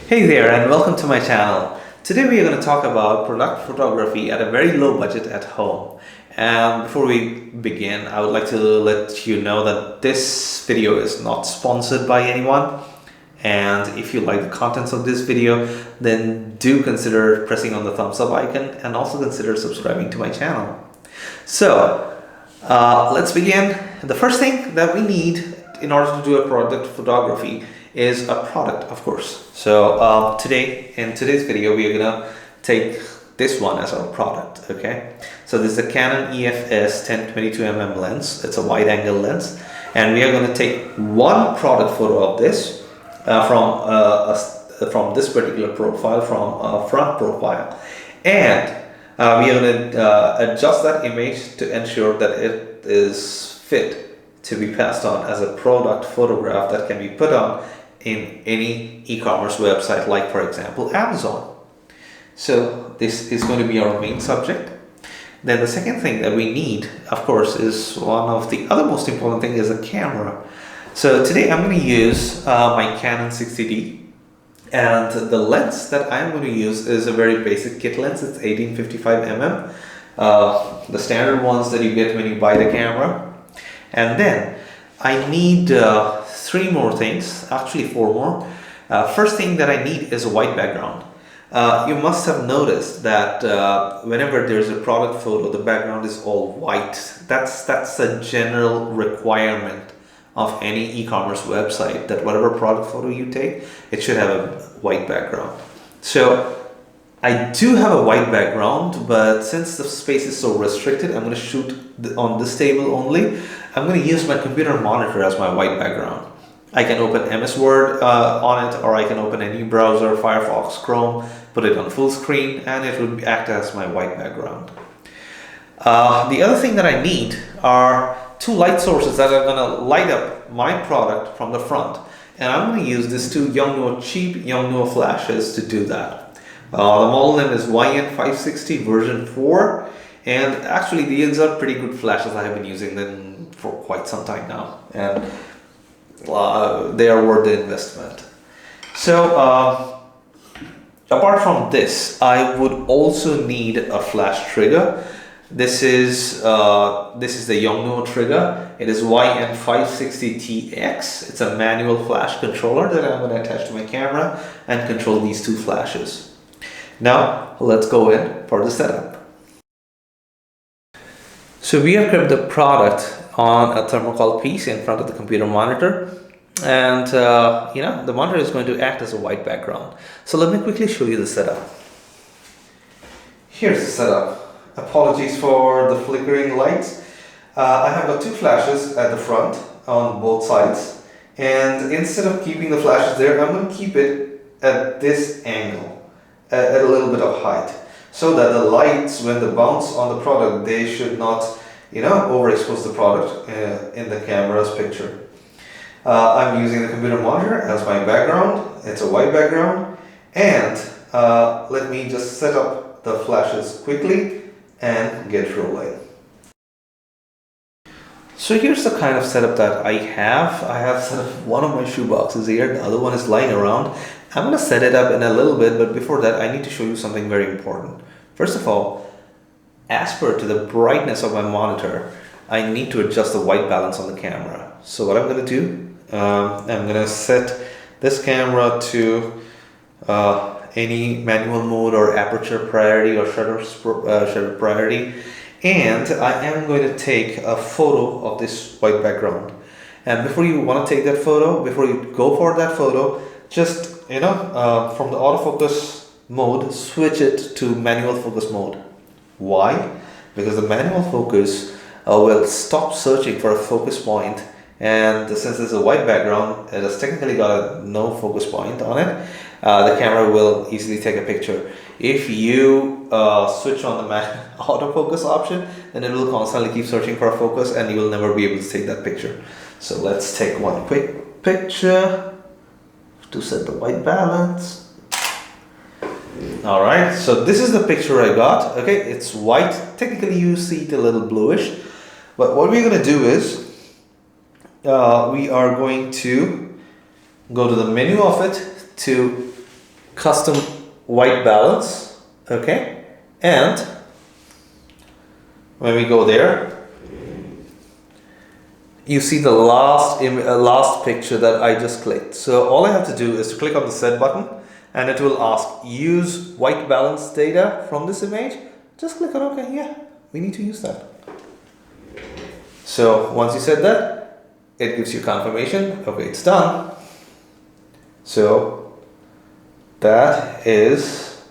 Hey there and welcome to my channel. Today we are going to talk about product photography at a very low budget at home. And before we begin, I would like to let you know that this video is not sponsored by anyone. And if you like the contents of this video, then do consider pressing on the thumbs up icon and also consider subscribing to my channel. So let's begin. The first thing that we need in order to do a product photography is a product, of course. So in today's video, we are gonna take this one as our product. Okay, so this is a Canon EFS 10-22mm lens. It's a wide-angle lens, and we are going to take one product photo of this from this particular profile, from a front profile, and we are going to adjust that image to ensure that it is fit to be passed on as a product photograph that can be put on in any e-commerce website, like for example Amazon. So this is going to be our main subject. Then the second thing that we need, of course, is one of the other most important thing is a camera. So today I'm going to use my Canon 60D, and the lens that I'm going to use is a very basic kit lens. It's 18-55mm, the standard ones that you get when you buy the camera. And then I need three more things, actually four more. First thing that I need is a white background. You must have noticed that whenever there's a product photo, the background is all white. That's a general requirement of any e-commerce website, that whatever product photo you take, it should have a white background. So I do have a white background, but since the space is so restricted, I'm going to shoot on this table only. I'm going to use my computer monitor as my white background. I can open MS Word on it, or I can open any browser, Firefox, Chrome, put it on full screen, and it will act as my white background. The other thing that I need are two light sources that are going to light up my product from the front. And I'm going to use these two cheap Yongnuo flashes to do that. The model name is YN560 version 4, and actually these are pretty good flashes. I have been using them for quite some time now, and they are worth the investment. So apart from this, I would also need a flash trigger. This is the Yongnuo trigger. It is YN560TX. It's a manual flash controller that I'm going to attach to my camera and control these two flashes. Now let's go in for the setup. So we have kept the product on a thermocol piece in front of the computer monitor, and the monitor is going to act as a white background. So let me quickly show you the setup. Here's the setup. Apologies for the flickering lights. I have got two flashes at the front on both sides, and instead of keeping the flashes there, I'm going to keep it at this angle, at a little bit of height, so that the lights, when they bounce on the product, they should not overexpose the product in the camera's picture. I'm using the computer monitor as my background. It's a white background, and let me just set up the flashes quickly and get rolling. So here's the kind of setup that I have. I have set up one of my shoe boxes here, the other one is lying around. I'm going to set it up in a little bit, but before that I need to show you something very important. First of all, as per to the brightness of my monitor, I need to adjust the white balance on the camera. So what I'm going to do, I'm going to set this camera to any manual mode or aperture priority or shutter priority, and I am going to take a photo of this white background. And before you want to take that photo, before you go for that photo, just from the autofocus mode, switch it to manual focus mode. Why? Because the manual focus will stop searching for a focus point, and since it's a white background, it has technically got no focus point on it. The camera will easily take a picture. If you switch on the autofocus option, then it will constantly keep searching for a focus, and you will never be able to take that picture. So let's take one quick picture to set the white balance. Alright, so this is the picture I got. Okay, it's white. Technically you see it a little bluish, but what we're going to do is we are going to go to the menu of it to custom white balance, okay? And when we go there, you see the last picture that I just clicked. So all I have to do is to click on the set button, and it will ask use white balance data from this image. Just click on OK. Yeah, we need to use that. So once you said that, it gives you confirmation. Okay, it's done. So that is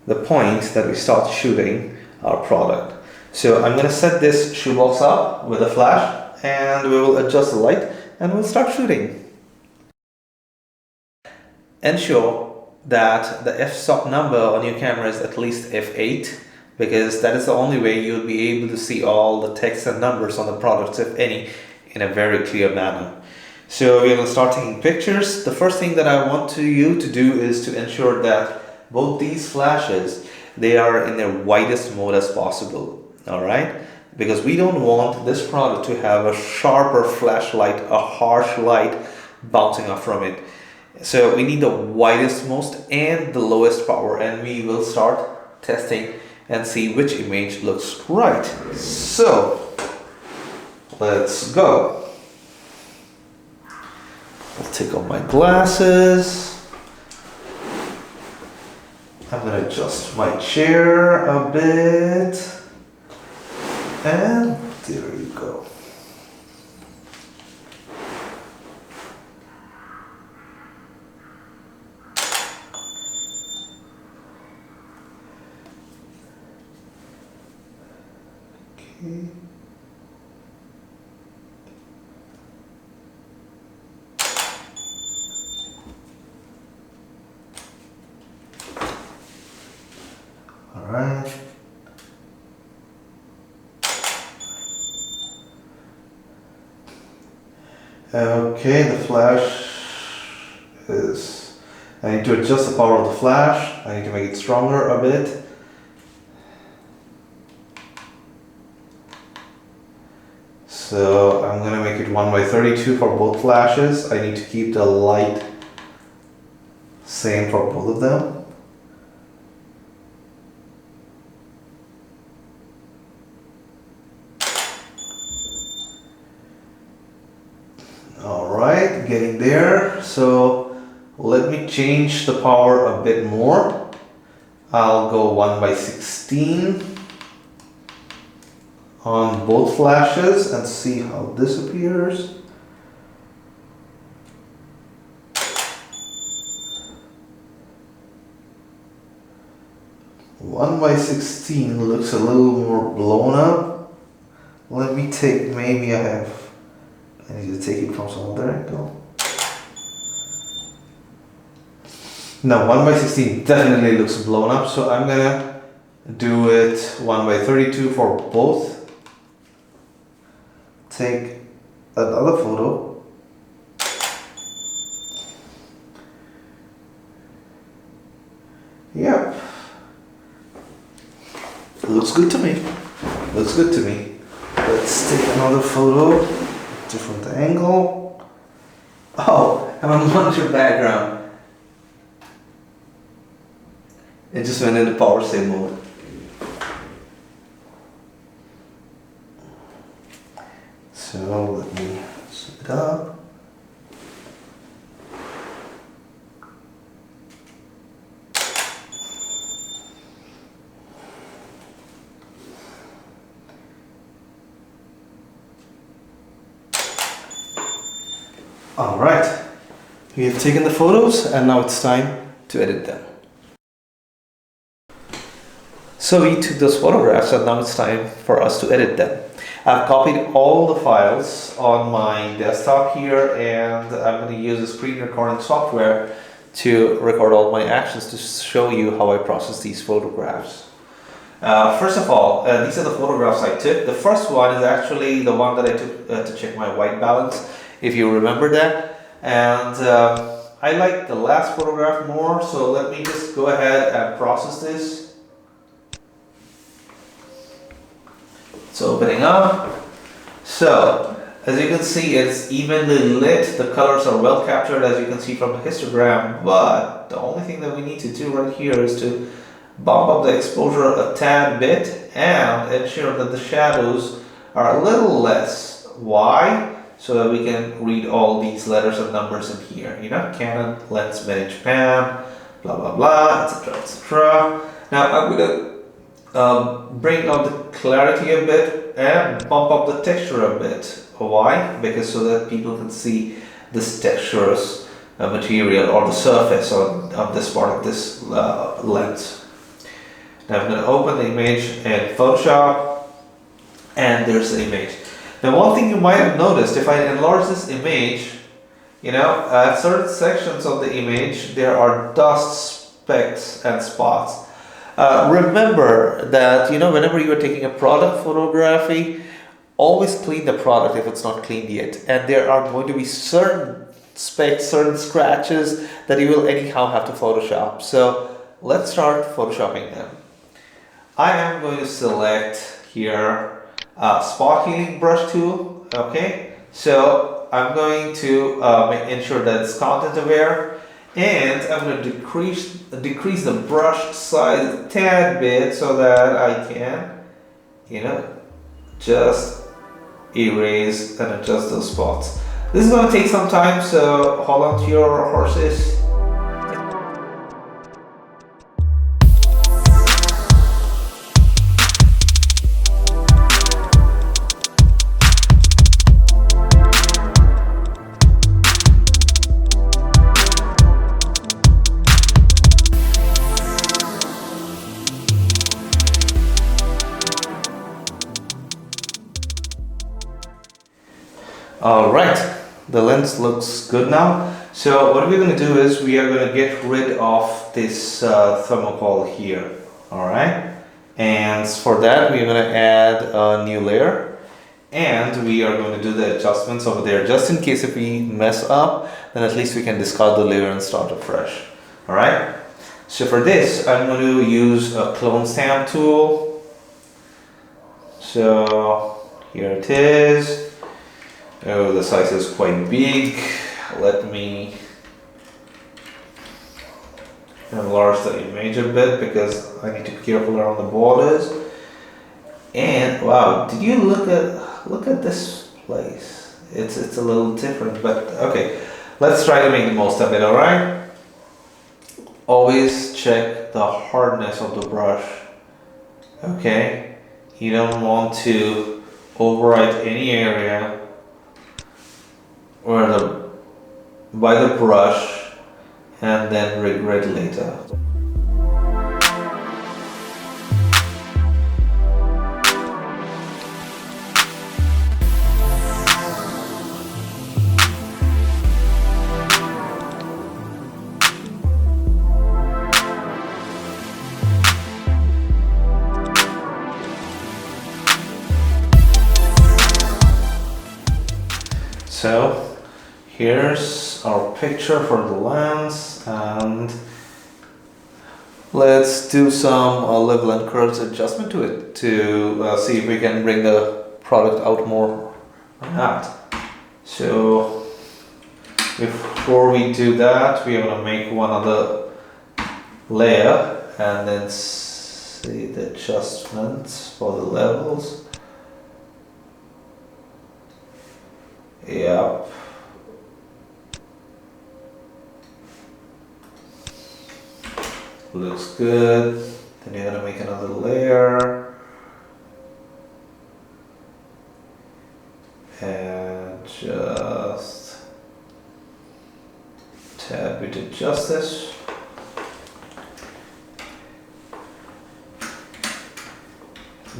the point that we start shooting our product. So I'm going to set this shoebox up with a flash, and we will adjust the light and we'll start shooting. Ensure that the f-stop number on your camera is at least f8, because that is the only way you'll be able to see all the text and numbers on the products, if any, in a very clear manner. So we're going to start taking pictures. The first thing that I want you to do is to ensure that both these flashes, they are in their widest mode as possible. All right? Because we don't want this product to have a sharper flashlight, a harsh light bouncing off from it. So we need the widest most and the lowest power, and we will start testing and see which image looks right. So let's go. I'll take off my glasses. I'm gonna adjust my chair a bit. And there you go. Okay. All right. Okay, the flash is, I need to adjust the power of the flash. I need to make it stronger a bit. So I'm going to make it 1/32 for both flashes. I need to keep the light same for both of them. Alright, getting there. So let me change the power a bit more. I'll go 1/16 on both flashes and see how this appears. One by 16 looks a little more blown up. Let me take, maybe I need to take it from some other angle. Now 1/16 definitely looks blown up, so I'm gonna do it 1/32 for both. Take another photo. Yep. Looks good to me. Looks good to me. Let's take another photo. Different angle. Oh, I'm on monitor background. It just went into power save mode. So let me set it up. All right, we have taken the photos and now it's time to edit them. So we took those photographs and now it's time for us to edit them. I've copied all the files on my desktop here, and I'm going to use the screen recording software to record all my actions to show you how I process these photographs. First of all, these are the photographs I took. The first one is actually the one that I took to check my white balance, if you remember that. And I like the last photograph more, so let me just go ahead and process this. It's opening up. So, as you can see, it's evenly lit. The colors are well captured, as you can see from the histogram, but The only thing that we need to do right here is to bump up the exposure a tad bit and ensure that the shadows are a little less. Why? So that we can read all these letters and numbers in here. Canon, lens, made in Japan, blah blah blah, etc. etc. Now I'm gonna bring up the clarity a bit and bump up the texture a bit. Why? Because so that people can see this texturous material or the surface on this part of this lens. Now I'm going to open the image in Photoshop, and there's the image. Now one thing you might have noticed, if I enlarge this image, at certain sections of the image there are dust specks and spots. Remember that whenever you are taking a product photography, always clean the product if it's not cleaned yet, and there are going to be certain specks, certain scratches that you will anyhow have to Photoshop. So let's start Photoshopping them. I am going to select here spot healing brush tool. Okay, so I'm going to ensure that it's content aware, and I'm going to decrease the brush size a tad bit so that I can just erase and adjust those spots. This is going to take some time, so hold on to your horses. Alright, the lens looks good now. So what we're going to do is we are going to get rid of this thermocol here. Alright, and for that we are going to add a new layer, and we are going to do the adjustments over there just in case if we mess up, then at least we can discard the layer and start afresh. Alright, so for this I'm going to use a clone stamp tool. So here it is. Oh, the size is quite big. Let me enlarge the image a bit because I need to be careful around the borders. And wow, did you look at this place? It's a little different, but okay. Let's try to make the most of it, alright? Always check the hardness of the brush. Okay? You don't want to overwrite any area by the brush and then regret later. So here's our picture for the lens, and let's do some level and curves adjustment to it to see if we can bring the product out more or not. So before we do that, we are going to make one other layer and then see the adjustments for the levels. Yep. Looks good. Then you're gonna make another layer and just tab it to justice.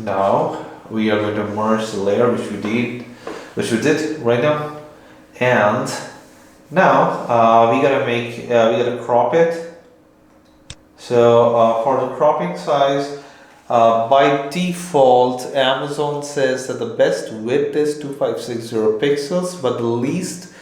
Now we are going to merge the layer which we did right now, and now we gotta crop it. So for the cropping size, by default Amazon says that the best width is 2560 pixels, but the least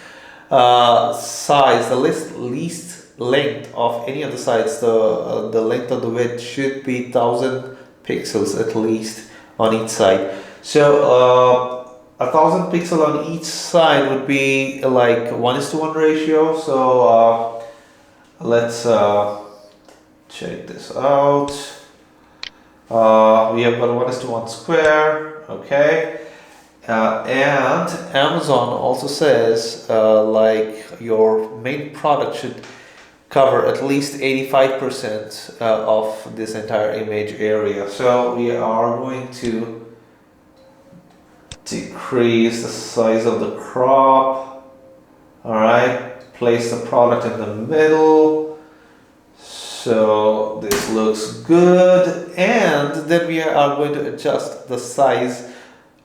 size, the least length of any of the sides, the length of the width should be 1000 pixels at least on each side. So 1000 pixel on each side would be like 1:1 ratio. So let's check this out. We have got 1:1 square, okay. And Amazon also says like your main product should cover at least 85% of this entire image area. So we are going to decrease the size of the crop. All right, place the product in the middle. So this looks good, and then we are going to adjust the size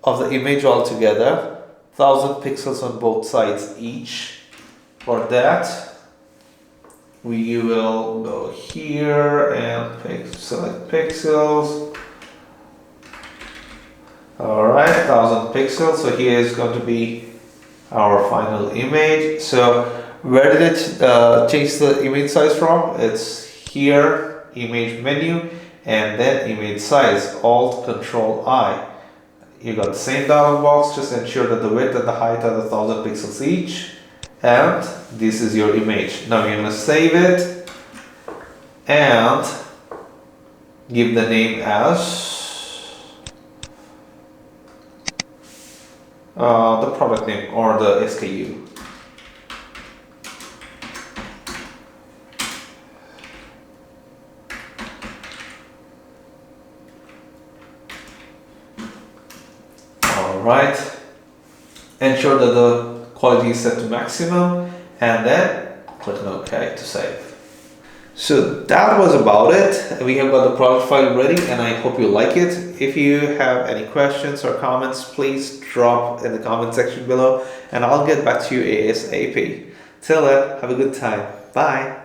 of the image altogether. 1000 pixels on both sides each. For that, we will go here and select pixels. Alright, 1000 pixels. So here is going to be our final image. So where did it change the image size from? It's here, image menu, and then image size, Alt Control I. You got the same dialog box, just ensure that the width and the height are 1000 pixels each. And this is your image. Now you're gonna save it and give the name as the product name or the SKU. Alright, ensure that the quality is set to maximum and then click on OK to save. So that was about it. We have got the product file ready and I hope you like it. If you have any questions or comments, please drop in the comment section below and I'll get back to you ASAP. Till then, have a good time. Bye.